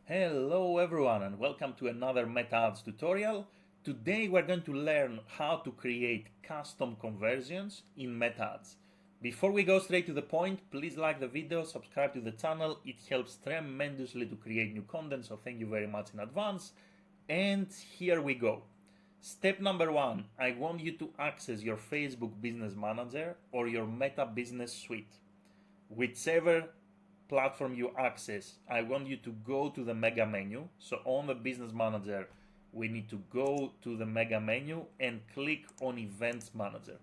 Hello everyone and welcome to another Meta Ads tutorial. Today we're going to learn how to create custom conversions in Meta Ads. Before we go straight to the point, please like the video, subscribe to the channel. It helps tremendously to create new content, so thank you very much in advance. And here we go. Step number one, I want you to access your Facebook Business Manager or your Meta Business Suite. Whichever platform you access, I want you to go to the mega menu. So on the Business Manager, we need to go to the mega menu and click on Events Manager.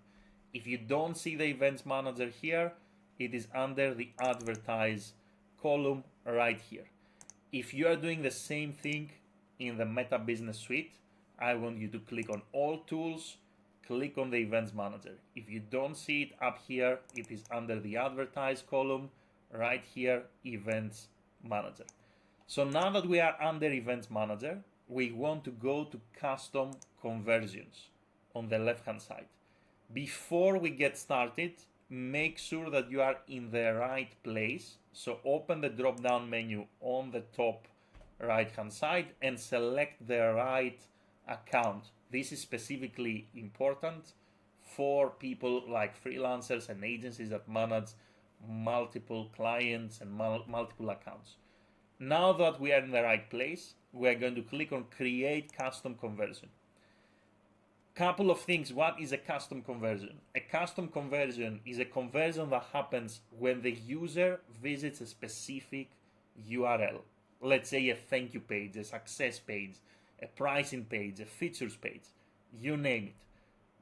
If you don't see the Events Manager here, it is under the Advertise column right here. If you are doing the same thing in the Meta Business Suite, I want you to click on All Tools, click on the Events Manager. If you don't see it up here, it is under the Advertise column, right here, Events Manager. So now that we are under Events Manager, we want to go to Custom Conversions on the left-hand side. Before we get started, make sure that you are in the right place. So open the drop-down menu on the top right-hand side and select the right account. This is specifically important for people like freelancers and agencies that manage multiple clients and multiple accounts. Now that we are in the right place, we are going to click on Create Custom Conversion. Couple of things. What is a custom conversion? A custom conversion is a conversion that happens when the user visits a specific URL. Let's say a thank you page, a success page, a pricing page, a features page, you name it.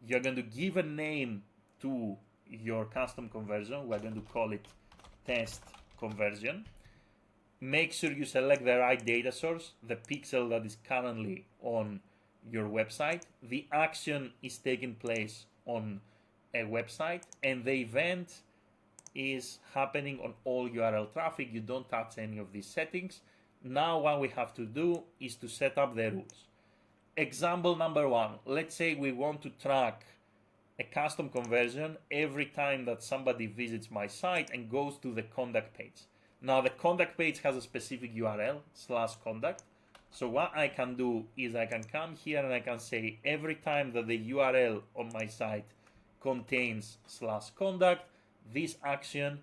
You're going to give a name to your custom conversion. We're going to call it test conversion. Make sure you select the right data source, the pixel that is currently on your website. The action is taking place on a website and the event is happening on all URL traffic. You don't touch any of these settings. Now what we have to do is to set up the rules. Example number one, let's say we want to track a custom conversion every time that somebody visits my site and goes to the contact page. Now the contact page has a specific URL /contact. So what I can do is I can come here and I can say every time that the URL on my site contains /contact, this action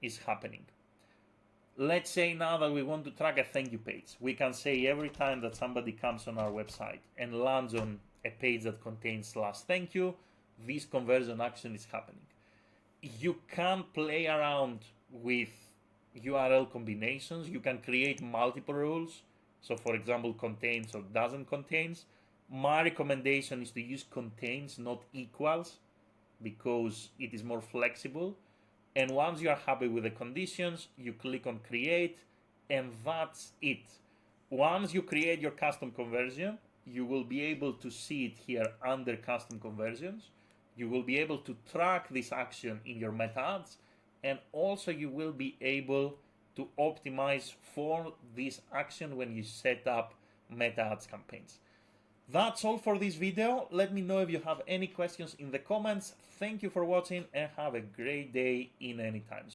is happening. Let's say now that we want to track a thank you page. We can say every time that somebody comes on our website and lands on a page that contains /thank you, this conversion action is happening. You can play around with URL combinations. You can create multiple rules. So for example, contains or doesn't contains. My recommendation is to use contains, not equals, because it is more flexible. And once you are happy with the conditions, you click on create and that's it. Once you create your custom conversion, you will be able to see it here under custom conversions. You will be able to track this action in your Meta Ads, and also you will be able to optimize for this action when you set up Meta Ads campaigns. That's all for this video. Let me know if you have any questions in the comments. Thank you for watching and have a great day in any time.